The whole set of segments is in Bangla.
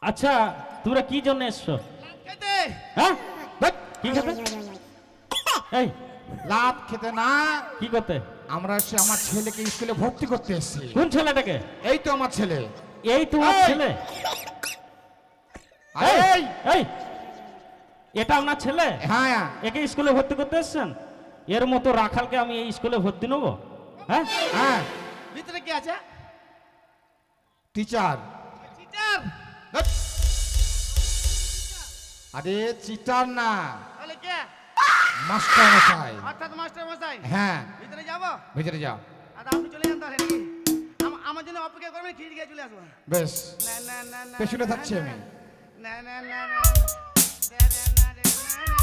আচ্ছা তোমরা কি জন্য এসছো? হ্যাঁ কি খেতে? এই লাভ খেতে না, কি করতে? আমরা আমার ছেলেকে স্কুলে ভর্তি করতে এসেছি। কোন ছেলেটাকে? এই তো আমার ছেলে। এই তোমার এই! ছেলে? এই এই এই এটা আপনার ছেলে? হ্যাঁ একে স্কুলে ভর্তি করতে এসছেন? এর মতো রাখালকে আমি এই স্কুলে ভর্তি নেবো? হ্যাঁ হ্যাঁ ভিতরে কি আছে? টিচার। চিটার। আরে চিটার না, তাহলে কে? মাস্টার মশাই। অর্থাৎ মাস্টার মশাই। হ্যাঁ ভিতরে যাব? ভিতরে যাও। আর আপনি চলে যান তাহলে নাকি? আমার জন্য অপেক্ষা করবেন, খিড়কি দিয়ে চলে আসবো। বেশ, না না না না। পেছনে থাকছি আমি। না না না না। না না না না না।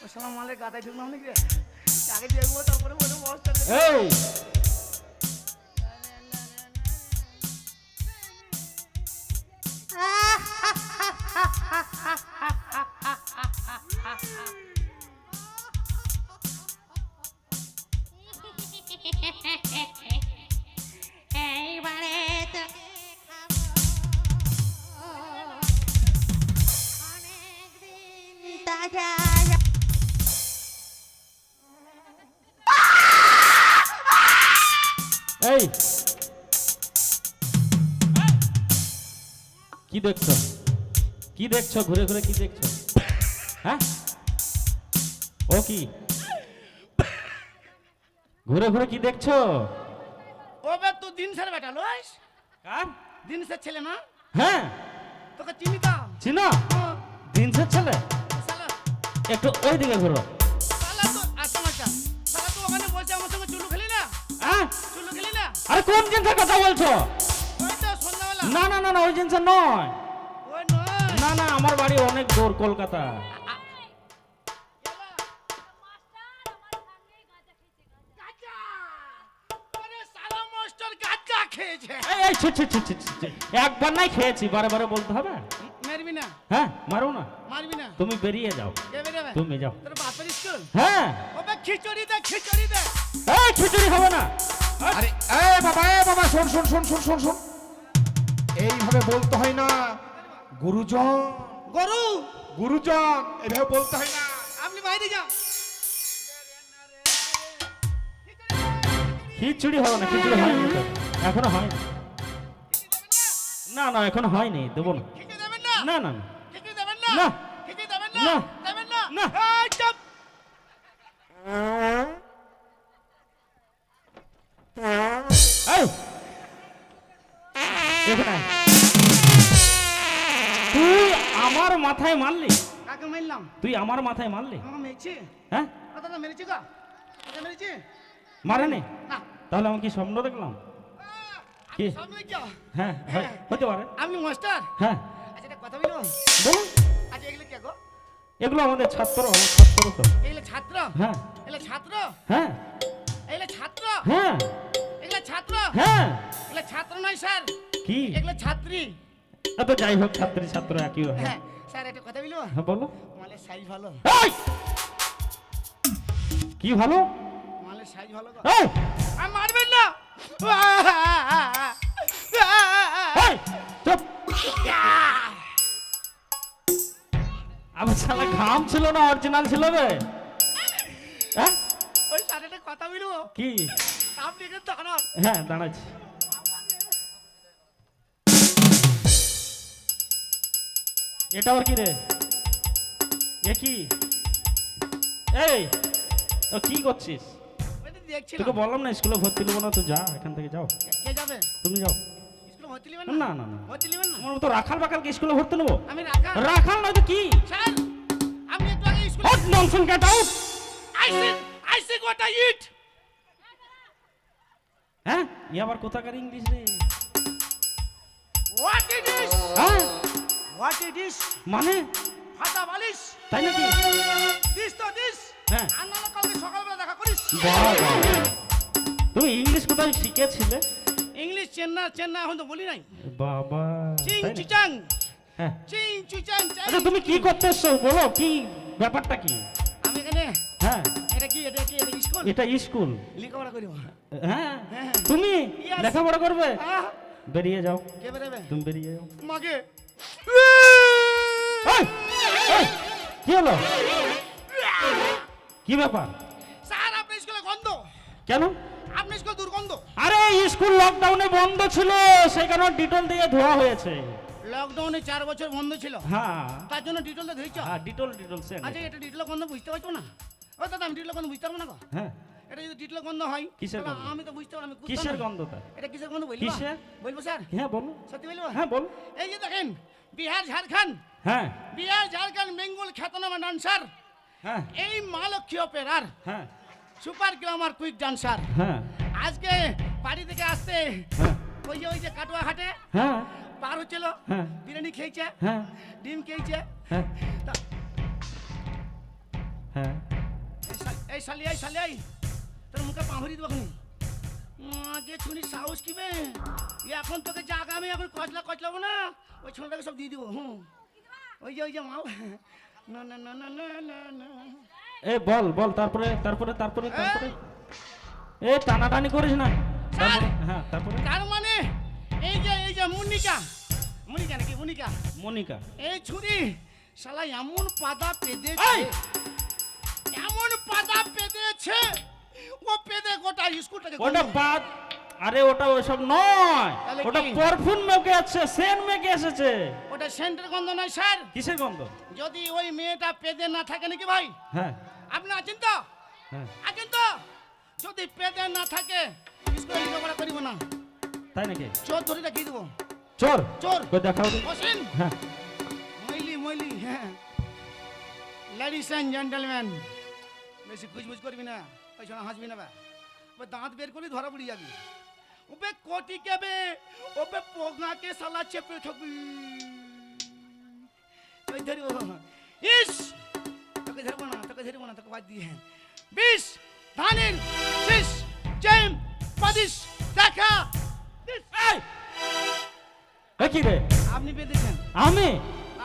ওই শালা মালের গাদায় ঢুকলাম নাকি রে? আগে দেখবো তারপরে বলবো মাস্টার। এই এইবারে তোকে খাবো অনেকদিন তাজা। এই কি দেখছো? কি দেখছো? ঘুরে ঘুরে কি দেখছো? হ্যাঁ ও কি ঘুরে ঘুরে কি দেখছো? ওবে তুই দিন স্যার বেটা লইস? কার? দিন স্যার ছেলে না? হ্যাঁ তোকে চিনি তো? চিনো? দিনসের ছেলে? শালা একটু ওই দিকে ঘুরো। শালা তো আচ্ছা আচ্ছা। শালা তো ওখানে বলছে আমার সঙ্গে চুলু খেলি না? হ্যাঁ চুলু খেলি না? আরে কোন জিনিসের কথা বলছো? ওই তো সন্ধ্যাবেলা। না না না না ওই জিনিসের নয়। ওই নয়। না না আমার বাড়ি অনেক দূর, কলকাতা। গাঁজা! আরে শালা মাস্টার গাঁজা খেয়েছে। এই এই ছি ছি ছি ছি ছি, ছি। একবার নাই খেয়েছি, বারে বারে বলতে হবে? মারবি না? হ্যাঁ মারো না, মারবি না? তুমি বেরিয়ে যাও। কে বেরোবে? তুমি যাও। তোর বাপের স্কুল? হ্যাঁ ওবে খিচুড়ি দে, খিচুড়ি দে। এই খিচুড়ি হবে না। আরে এ বাবা শোন শোন শোন শোন শোন শোন, এইভাবে বলতে হয় না গুরুজন। গরু গুরুজন এইভাবে বলতে হয় না। আপনি বাইরে যাও। খিচুড়ি হবে না, খিচুড়ি হয়নি তো, এখনো হয়নি। না না এখনো হয়নি, দেবো না। খিচুড়ি দেবেন না? না না না। খিচুড়ি দেবেন না? না। খিচুড়ি দেবেন না। না? দেবেন না? না। এই চুপ। এই এখানে আয়। তুই আমার মাথায় মারলি? কাকে মারলাম? তুই আমার মাথায় মারলি? আমাকে মেরেছি? হ্যাঁ দাদা মেরেছি গা? দাদা মেরেছি? মারেনি? না। তাহলে আমি কি স্বপ্ন দেখলাম? কি? সামনে যাও। হ্যাঁ হতে পারে। আপনি মাস্টার? হ্যাঁ আচ্ছা একটা কথা বলুন। বলুন। আচ্ছা এগুলো কে গো? এগুলো আমাদের ছাত্র, আমার ছাত্র তো। এগুলো ছাত্র? হ্যাঁ এগুলো ছাত্র? হ্যাঁ এগুলো ছাত্র? হ্যাঁ এগুলো ছাত্র? হ্যাঁ এগুলো ছাত্র নয় স্যার, কি? এগুলো ছাত্রী। তো যাই হোক, ছাত্রী ছাত্র একই হয়। হ্যাঁ স্যার একটা কথা বলবো? হ্যাঁ বলো। মালের সাইজ ভালো। এই! কি ভালো? মালের সাইজ ভালো গো। এই! আর মারবেন না। এই! চুপ! আমার শালা ঘাম ছিল না, অরিজিনাল ছিল বে। হ্যাঁ ওই স্যার একটা কথা বলবো? কি? আপনি এখানে দাঁড়ান। হ্যাঁ দাঁড়াচ্ছি। এটা ওর কি রে? এ কি? এই ও কি করছিস? ওই তো দেখছিলাম। তোকে বললাম না স্কুলে ভর্তি নেবো না, তো যা এখান থেকে যাও। কে যাবে? তুমি যাও। স্কুলে ভর্তি নেবেন না না না, ভর্তি নেবেন না? আমার মতো রাখাল বাকালকে স্কুলে ভর্তি নেবো? আমি রাখা। রাখাল নয় তো কি? স্যার আপনি একটু আগে স্কুলে hot nonsense, get out. I see what I eat. হ্যাঁ ই আবার কোথাকার ইংলিশ রে? What it is? হ্যাঁ What it is? মানে ফাটা বালিশ। তাই নাকি? দিস তো দিস। হ্যাঁ আর নাহলে কালকে সকালবেলা দেখা করিস। বাবা, তুমি ইংলিশ কোথায় শিখেছিলে? ইংলিশ চেন্না চেন্না এখন তো বলি নাই। বাবা চিং তাই না? চিচাং হ্যাঁ চিং চিচাং। আচ্ছা তুমি কি করতে এসছো বলো, কি ব্যাপারটা কি? আমি এখানে এটা কি এটা স্কুল এটা স্কুল। লেখাপড়া করিব হ্যাঁ হ্যাঁ। তুমি Yes. লেখাপড়া করবে? আহ, বেরিয়ে যাও, কে বেরোবে তুমি বেরিয়ে যাও। মাকে এই, এই, কি হলো? কি ব্যাপার? স্যার আপনার স্কুলে গন্ধ কেন? আপনার স্কুল দুর্গন্ধ আরে স্কুল লকডাউনে বন্ধ ছিল, সেই কারণে ডিটল দিয়ে ধোয়া হয়েছে। লকডাউনে 4 বছর বন্ধ ছিল হ্যাঁ তার জন্য ডিটেল দিয়ে ধুইছ হ্যাঁ, ডিটল ডিটল সেন। আচ্ছা এটা ডিটেল গন্ধ বুঝতে পারছো না ও দাদা আমি ডিটেল গন্ধ বুঝতে পারবো না গো হ্যাঁ, এটা যদি ডিটেল গন্ধ হয় কিসের তাহলে গন্ধ? আমি তো বুঝতে পারবো আমি কুত্তা কিসের না। গন্ধটা? এটা কিসের গন্ধ বলবো কিসের? বলবো স্যার হ্যাঁ বলো। সত্যি বলবো হ্যাঁ বল। এই যে দেখেন বিহার ঝাড়খণ্ড হ্যাঁ বেঙ্গল খ্যাতনামা ডান্সার হ্যাঁ এই মা লক্ষ্মী অপেরার হ্যাঁ সুপার গ্ল্যামার কুইক ডান্সার হ্যাঁ আজকে বাড়ি থেকে আসতে হ্যাঁ ওই যে কাটোয়া হাটে হ্যাঁ পার হচ্ছিল হ্যাঁ বিরিয়ানি খেয়েছে হ্যাঁ ডিম খেয়েছে হ্যাঁ তা- হ্যাঁ। এই শালি তোর মুখে পাহুরি দেবো আগে শুনি সাহস কি বে এখন তোকে জাগা আমি এখন কচলাবো না ওই ছোটটাকে সব দিয়ে দিব ওই যে মাও না না না না না না না এ বল বল, তারপরে তারপরে তারপরে তারপরে এ টানাটানি করিস না। তারপরে হ্যাঁ তারপরে তার মানে এই যে মুনিকা নাকি মুনিকা মনিকা। এই ছুরি শালা এমন পাদা এই! পেদেছে ও পেদে গোটা স্কুলটাকে ওটা বাদ, আরে ওটা ওইসব নয়, তাহলে ওটা কি? পারফিউম মেকে আছে, সেন্ট মেকে এসেছে। ওটা সেন্টার গন্ধ নয় স্যার কিসের গন্ধ? যদি ওই মেয়েটা পেদে না থাকে নাকি ভাই হ্যাঁ আপনি আছেন তো হ্যাঁ যদি পেদে না থাকে স্কুলে লেখাপড়া করিব না তাই নাকি? চোর ধরে রাখিয়ে দেবো চোর চোর কই দেখাও তো। বসেন হ্যাঁ মইলি হ্যাঁ লেডিস অ্যান্ড জেন্টলম্যান বেশি খুঁজবুজ করবি না ওই সময় হাসবি না বা ওই দাঁত বের করে ধরা পড়ে যাবি ওবে কোটি কেবে ওবে পোগাকে সালা চেপে থাকবি ওই ধরবো ইস তোকে ধরবো না তোকে বাদ দিয়ে 20 ধানের 6 জেম 25 টাকা এই এ কি রে? আপনি পেয়েছেন আমি?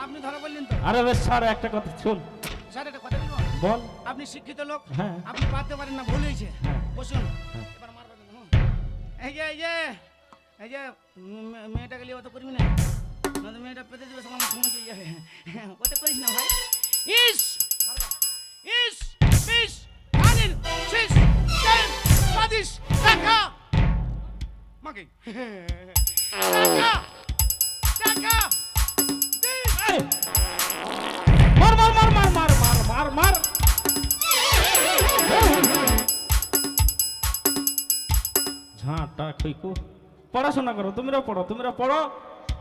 আপনি ধরা পড়লেন তো আরে বেশ স্যার, একটা কথা শুন। স্যার একটা কথা বলবো বল। আপনি শিক্ষিত লোক হ্যাঁ। আপনি পারতে পারেন না ভুল হয়েছে হ্যাঁ। বসুন হ্যাঁ। এবার মারবেন এই যে মেয়েটাকে নিয়ে অত করবি না নয়তো মেয়েটা পেতে দেবে সব আমার ফোন চলে যাবে ওটা করিস না ভাই ইস বিশ ধানের 6 10 25 টাকা মাকে টাকা দিস। এই! মার মার মার মার মার মার মার মার। ঝাঁটা খুইকু, পড়াশোনা করো, তোমরা পড়ো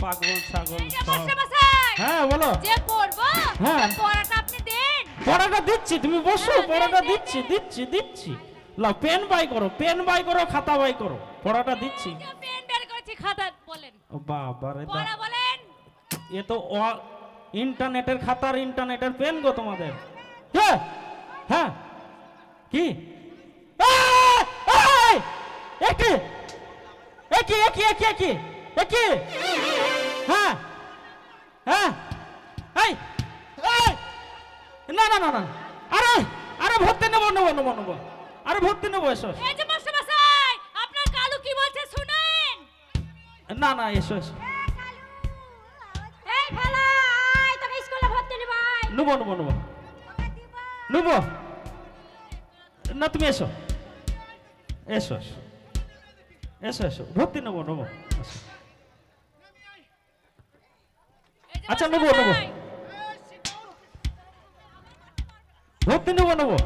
পাগল ছাগল এই যে সব। মাস্টারমশাই, হ্যাঁ বলো। যে পড়বো হ্যাঁ। পড়াটা আপনি দেন। পড়াটা দিচ্ছি, তুমি বসো, হ্যাঁ, পড়াটা দে, দে, দিচ্ছি। লাও পেন বাই করো, খাতা বাই করো, পড়াটা দিচ্ছি। যে পেন বের করেছি খাতা বলেন। ও বাবা রে, পড়া বলেন। এ তো ইন্টারনেটের খাতার ইন্টারনেটের পেন গো তোমাদের। হ্যাঁ হ্যাঁ কি? একই হ্যাঁ হ্যাঁ এই না না না না, আরে ভর্তি নেবো, আরে ভর্তি নেবো, এসো। এই যে মাস্টারমশাই, আপনার কালু কি বলছে শুনেন। না এসো। এই ভালা আয় তোকে স্কুলে ভর্তি নিব আয়। নেবো না, তুমি এসো ভর্তি নেবো এসো। এই যে আচ্ছা, মাস্টারমশাই, ভর্তি নেবো।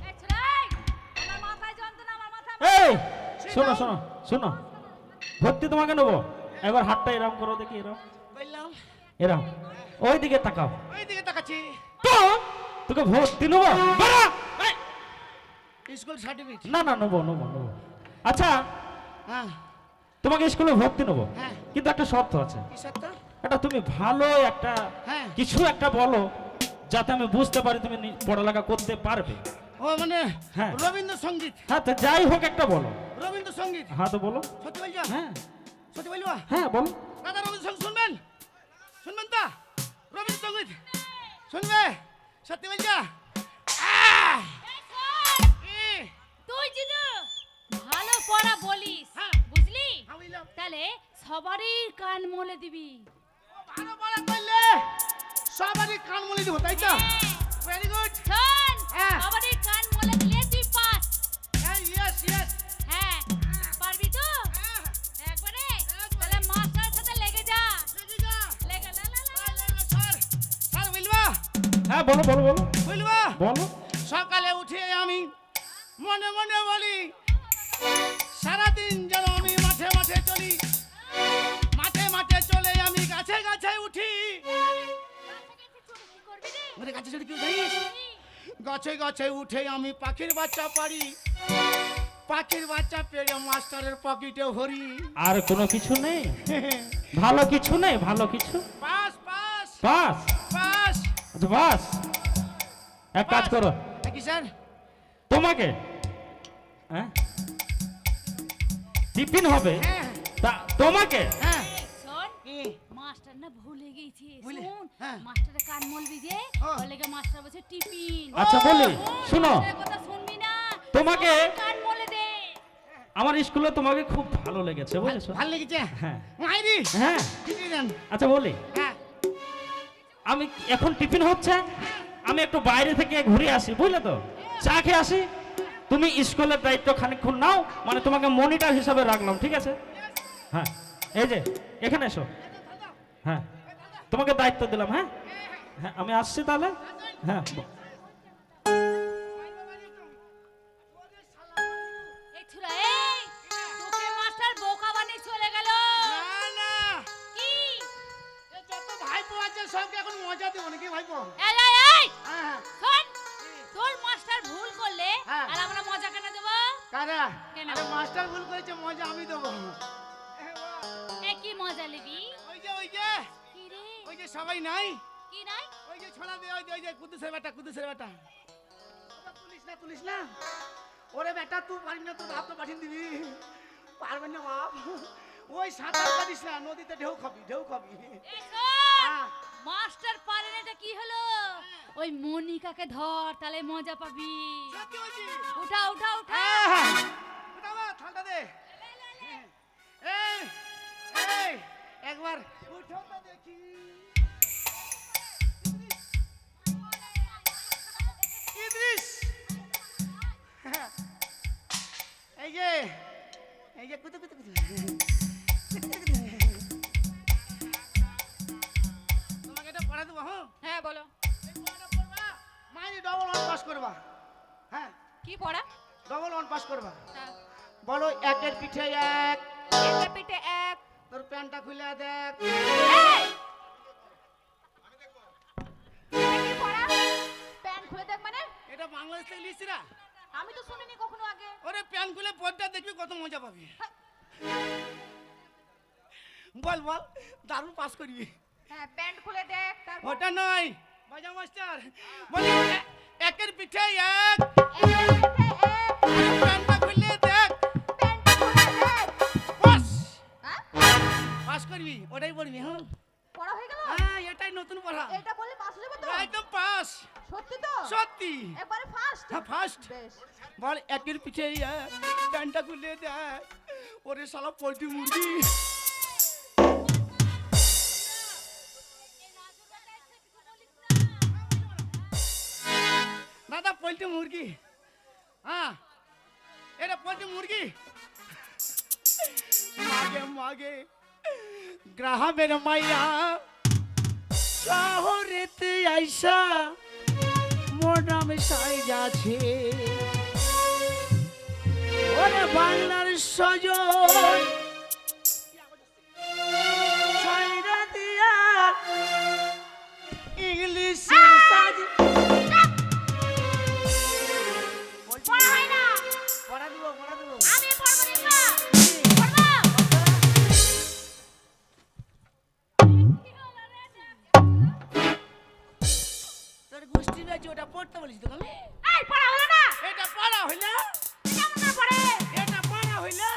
এই ছেলে, আমার মাথায় যন্ত্রণা, আমার মাথা। এই শোনো, ভর্তি তোমাকে নেবো। এবার হাতটা এরম করো দেখি, বললাম এরম ওই দিকে তাকাও। ওই দিকে তাকাচ্ছি তো তোকে ভর্তি নেবো। বাড়া! এই, স্কুল সার্টিফিকেট না নেবো। আচ্ছা, হ্যাঁ তোমাকে স্কুলে ভর্তি নেবো, হ্যাঁ। কিন্তু একটা শর্ত আছে। কি সত্য এটা তুমি ভালো একটা হ্যাঁ। কিছু একটা বলো, যাতে আমি বুঝতে পারি তুমি পড়ালেখা করতে পারবে। ও মানে হ্যাঁ। রবীন্দ্রসঙ্গীত হ্যাঁ, তো যাই হোক একটা বলো। রবীন্দ্রসঙ্গীত হ্যাঁ তো বলো। সত্যি বলছো হ্যাঁ সত্যি বলবো হ্যাঁ বলো। দাদা রবীন্দ্রসঙ্গীত শুনবেন তো রবীন্দ্রসঙ্গীত শুনবে সত্যি বলছো এই শোন, সকালে সবারই কান মলে দিবি। ভালো বলা করলে সবারই কান মুলি দিব, তাই তো? Very good. শোন, হ্যাঁ। সবারই কান মলে দিলে তুই পাস। Yes yes. হ্যাঁ, পারবি তো? একবারে? তাহলে মাস্টারের সাথে লেগে যা। লেগে লা লা লা। স্যার স্যার বলবা হ্যাঁ বলো বলো বলো বলবা বলো। সকালে উঠে আমি মনে মনে বলি সারাদিন যেন আমি মাঠে মাঠে চলি, মাঠে মাঠে চলে আমি গাছে গাছে উঠি। কি করবি রে? ওরে গাছে চড়ে কি জানিস? গাছে গাছে উঠে আমি পাখির বাচ্চা পারি, পাখির বাচ্চা পেড়ে মাস্টারের পকেটে ভরি। আর কোনো কিছু নেই? ভালো কিছু নেই? ভালো কিছু? পাস পাস বাস? পাস। আচ্ছা বাস। এক কাজ করো, কি স্যার? তোমাকে হ্যাঁ টিফিন হবে, হ্যাঁ তা তোমাকে হ্যাঁ। শোন, কি? মাস্টার না ভুলে গেছে। ভুলে? শোন, হ্যাঁ। মাস্টারের কান মলবি যে, ও। ওর লেগে মাস্টার বলছে টিফিন। আচ্ছা বলি শুনো, মাস্টারের কথা শুনবি না। তোমাকে- সবার কান মলে দে। আমার স্কুলে তোমাকে খুব ভালো লেগেছে বুঝেছো? ভাল লেগেছে? হ্যাঁ মাইরি হ্যাঁ। ঠিক দেন। আচ্ছা বলি, হ্যাঁ আমি এখন টিফিন হচ্ছে, আমি একটু বাইরে থেকে ঘুরে আসি বুঝলে তো, চা খেয়ে আসি। তুমি স্কুলের দায়িত্ব খানিকক্ষণ নাও, মানে তোমাকে মনিটর হিসাবে রাখলাম, ঠিক আছে? হ্যাঁ এই যে এখানে এসো। হ্যাঁ তোমাকে দায়িত্ব দিলাম। হ্যাঁ হ্যাঁ আমি আসছি তাহলে। হ্যাঁ এই ছুরা, এই, তোকে মাস্টার বোকা বানিয়ে চলে গেল। না না, কি? এ যত ভাইপো আছে সবকে এখন মজা দেবো নাকি ভাইপো? এই, এই, এই, হ্যাঁ শোন, তোর মাস্টার ভুল করলে হ্যাঁ। আর আমরা মজা কেন দেবো? কারা? কেন? আরে মাস্টার ভুল করেছে, মজা আমি দেবো। এ কি মজা নিবি? ওই যে ওই যে কি রে? ওই যে সবাই নাই, কি নাই? ওই যে ছোলা দে, ওই যে কুদ্দুসের বেটা, কুদ্দুসের বেটা। ওটা তুলিস না ওরে বেটা, তুই পারবি না, তোর বাপ তো পাঠিয়ে দিবি। পারবেন না বাপ, ওই সাঁতার কাটিস না, নদীতে ঢেউ খাবি ঢেউ খাবি। এই শোন, হ্যাঁ। মাস্টার পারেন, এটা কি হলো? ওই মনিকাকে ধর, তাহলে মজা পাবি। সত্যি বলছি। উঠা উঠা উঠা। ওটা বা, ঠান্ডা দে। এই এই একবার উঠো তো দেখি। ইদ্রিস, এই যে কুতু কুতু কুতু। তোমাকে এটা পড়া দেবো। হ্যাঁ হ্যাঁ বলো, এই পড়াটা পড়বা, মাইনে ডবল ওয়ান পাস করবা। হ্যাঁ কি পড়া? ডবল ওয়ান পাস করবা। হ্যাঁ। বলো একের পিঠে এক, একের পিঠে এক। তোর প্যান্টটা খুলে দেখ। এই! এটা কি পড়া? প্যান্ট খুলে দেখ মানে? এটা বাংলাদেশ থেকে লিখছিরা। আমি তো শুনিনি কখনো আগে। ওরে প্যান্ট খুলে পর্দা দেখবি, কত মজা পাবি। বল বল, দারুণ পাস করবি। হ্যাঁ, প্যান্ট খুলে দেখ, তারপর ওটা নয় বাজা মাস্টার, বলি একের পিঠে এক, একের পিঠে এক। তোর প্যান্টটা খুলে দেখ। প্যান্টটা খুলে দেখ। পাস হ্যাঁ? পাস করবি, ওটাই পড়বি। হ্যাঁ পড়া হয়ে গেল? হ্যাঁ এটাই নতুন পড়া, এটা বললে পাস হয়ে যাবে তো? একদম পাস। সত্যি তো? সত্যি। একবারে ফার্স্ট? হ্যাঁ ফার্স্ট। বেশ। বল একের পিঠে এক, প্যান্টটা খুলে দেখ। ওরে শালা পোল্ট্রি মুরগি। দাদা পোল্ট্রি মুরগি। হ্যাঁ এটা পোল্ট্রি মুরগি। মাগে মাগে গ্রামের মাইয়া শহরেতে আইসা মোর নামে সাইজাছে। ওরে বাংলার সজন সাইরা দিয়া ইংলিশের সাজ। পড়া হয় না। পড়া দেবো পড়া দেবো। আমি পড়বো না। পড়বো। তোর গোষ্ঠী আছে, ওটা পড়তে বলিস তো আমি। এই পড়া হলো না। এটা পড়া হইলা, কেমন না পড়ে? এটা পড়া হইলা,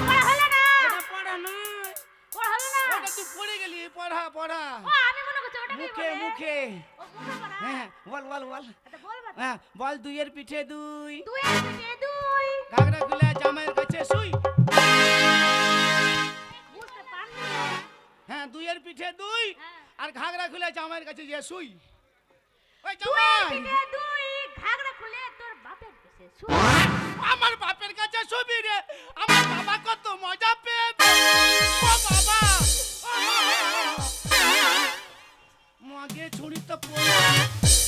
পড়া হলো না। এটা পড়া নয়। পড়া হলো না। ওটা তুই পড়ে গেলি, পড়া পড়া ও, আমি মনে করছি ওটা কি মুখে বলে? মুখে। ও, মুখে পড়া। হ্যাঁ বল বল বল। আচ্ছা, বল বাবা। হ্যাঁ বল দুইয়ের পিঠে দুই, দুই আর পিঠে দুই। ঘাগরা খুলে জামাইয়ের কাছে শুই। বুঝতে দুইয়ের পিঠে দুই হ্যাঁ। আর ঘাগরা খুলে জামাইয়ের কাছে যে শুই ওই তুই জামাই পিঠে তুই ঘাগরা খুলে তোর বাপের কাছে শুই। আমার বাপের কাছে শুবি রে আমার বাবা কত মজা পেয়েছে ও বাবা মাগে ছুরি তো পড়ে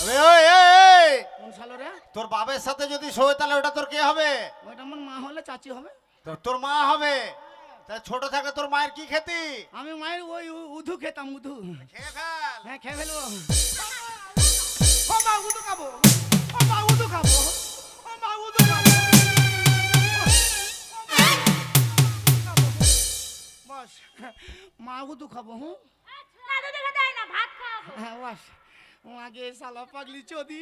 আরে ওই এই কোন শালো রে তোর বাবার সাথে যদি শোয় তাহলে ওটা তোর কে হবে? ওইটা আমার মা হলে চাচি হবে তোর মা হবে। তাহলে ছোট থাকে তোর মায়ের কি খেতি? আমি মায়ের ওই উধু খেতাম উধু খেয়ে ফেল। হ্যাঁ খেয়ে ফেলবো ও মা উধু খাবো ও মা উধু খাবো ও মা উধু খাবো বস মা উধু খাবো হুঁ না দুধে দেয় না ভাত খাবো। হ্যাঁ বস মাগে শালা পাগলি চোদি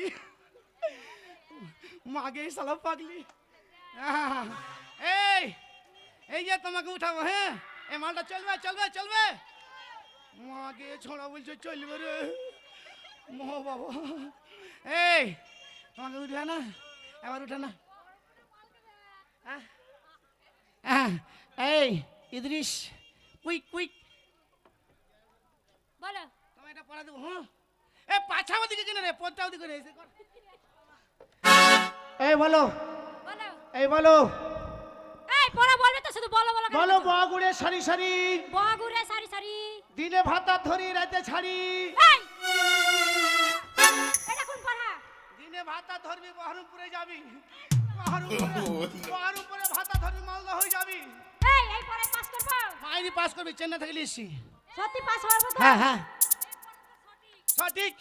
মাগে শালা পাগলি এই এই যে তোমাকে উঠাবো হ্যাঁ এই মালটা চলবে চলবে চলবে মাগে ছোড়া বলছে চলবে রে মোহ বাবা এই তোমাকে উঠবে না এবার উঠে না এই ইদ্রিস কুইক কুইক বলো তোমায় এটা পড়া দেবো হ্যাঁ এ পাছা ওদিকে কিনে রে পদ্মা ওদিকে রে এসে কর এই বলো বলো এই বলো এই পড়া বলবে তো শুধু বলো বলো বলো বগুড়ে সারি সারি বগুড়ে সারি সারি দিনে ভাতা ধরি রাতে ছাড়ি এই এটা কোন পড়া দিনে ভাতা ধরবি বহরমপুরে যাবি বহরমপুরে ভাতা ধরবি মালদা হয়ে যাবি এই পড়া পাস করব মাইরি পাস করবি চেন্নাই থেকে লিসি সত্যি পাস করব তো হ্যাঁ হ্যাঁ সঠিক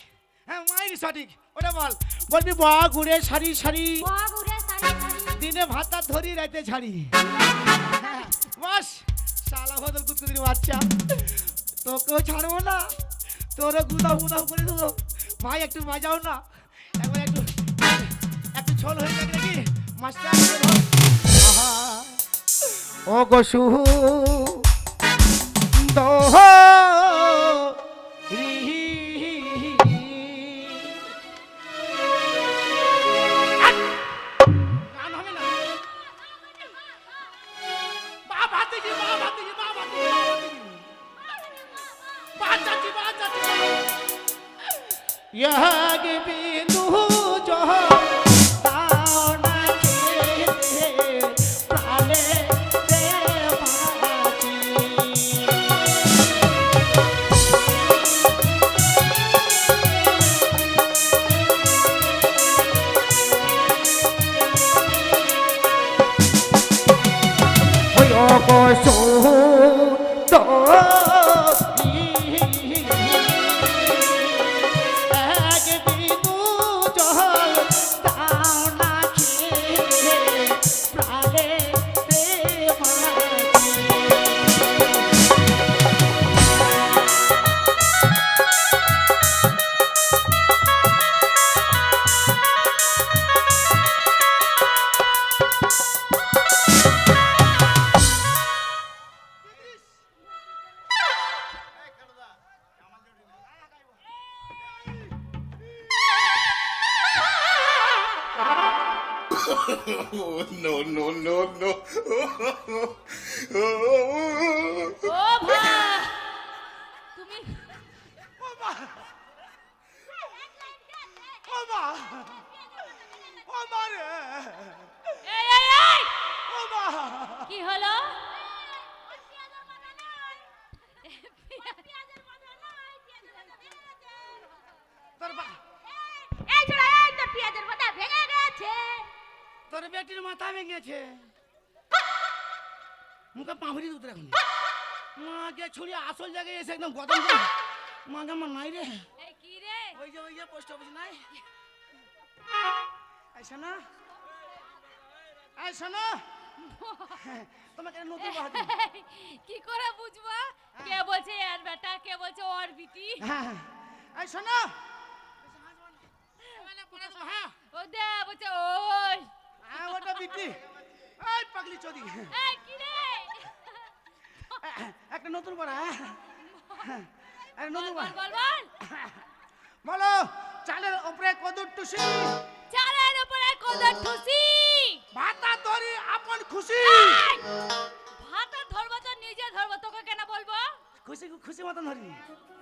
হ্যাঁ মাইরি সঠিক ওটা বল বলবি বগুড়ে সারি সারি বগুড়ে সারি সারি দিনে ভাতা ধরি রাতে ছাড়ি হ্যাঁ, বাস শালা বদল কুতকুতির বাচ্চা তোকেও ছাড়বো না তোরও গুদাও গুদাও করে দেবো ভাই একটু বাজাও না একবার একটু একটু ছোল হয়ে যাবে নাকি মাস্টার আহা ও গোসু দোহ গান হবে না বা ভাতিজি বা ভাতিজি বা ভাতিজি বা চাচি বা চাচি ইয়াগ বিন্দু জহ তাও না খেতে প্রাণে রে বাঁচি ওই অবসু তো এক বিন্দু জল তাও না খেতে প্রাণে রে বাঁচি No, no, no, no. ও ভাই তুমি ও মা ও মা ও মা রে এই ও মা কি হলো তোর বা এই ছোড়া এই তো পেঁয়াজের মাথা ভেঙে গেছে তোর বেটির মাথা ভেঙেছে মুখে পাঁভরি উতরে এখন মাকে ছুরি আসল জায়গায় এসে একদম গদম করে মাকে আমার নাই রে এই কি রে ওই যে পোস্ট অফিস নাই এই শোনো এই শোনো তোমাকে নতুন বাহাদুর কি করে বুঝবো কে বলছে এর বেটা কে বলছে ওর বিটি হ্যাঁ এই শোনো হ্যাঁ ও দে বলছে ওই হ্যাঁ ওটা বিটি এই পাগলি চোদি এই কি রে একটা নতুন বড় হ্যাঁ আরে বল নতুন বল বড় বল বল বলো চালের উপরে কদর টুসি চালের উপরে কদর ঠুসি ভাতা ধরি আপন খুশি ভাত ধরবো তো নিজে ধরবো তোকে কেন বলবো খুশি খুশি মতন ধরবি।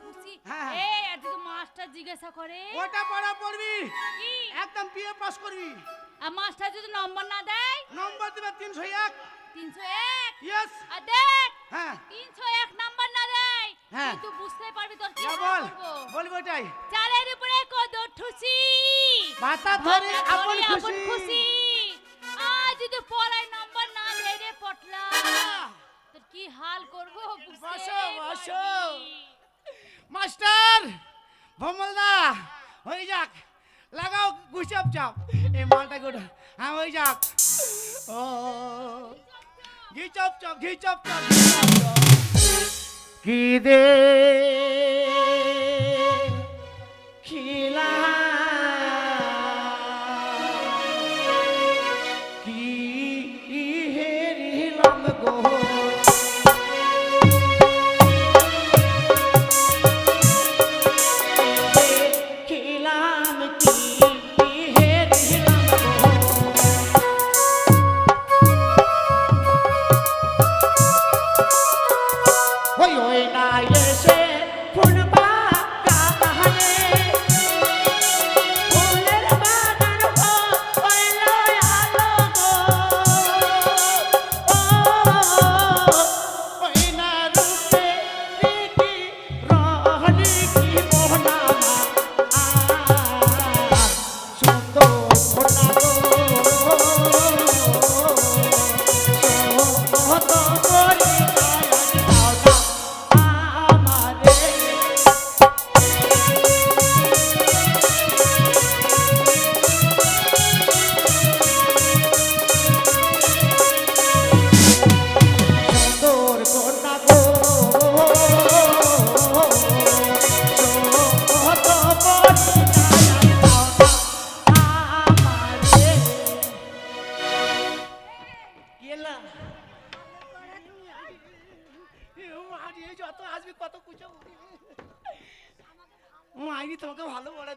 খুশি হ্যাঁ। এই আর যদি মাস্টার জিজ্ঞাসা করে ওটা পড়া পড়বি, কি একদম বিয়ে পাস করবি। আর মাস্টার যদি নম্বর না দেয় নম্বর দিবে 301। 301 ইয়েস। আর দেখ হ্যাঁ 301 নাম্বার না দেয় হ্যাঁ। কিন্তু বুঝতে পারবি তোর কি যা হাল বল, করবো। বলবি ওটাই। চালের উপরে কত ঠুসি ভাতা ধরে আপন আপন খুশি। খুশি আজ যদি পড়ায় নাম্বার না দেয় রে পটলা তোর কি হাল করবো বুঝতে বসো, বসো। পারবি। মাস্টার ভমলদা হয়ে যাক, লাগাও গুচাপ চাপ এই মালটা গোটা। হ্যাঁ হয়ে যাক। ও ঘি চপ চপ, ঘি চপ চপ, ঘি চপ চপ। কি দে খিলা কি হেরিলাম গো খিলাম কি হেরিলাম গো ওই ওই না এসে ফুলবা কাহানে ফুলের বাগান গো ওইলো আলো গো ও ওই না রূপে কি রহনি কি মোহনা সুন্দর মোহনা গো কত করি সুন্দর কন্যা গো কত করি আমারে গেলা যত আসবি কত কুচো মাইনি তোমাকে ভালো বলে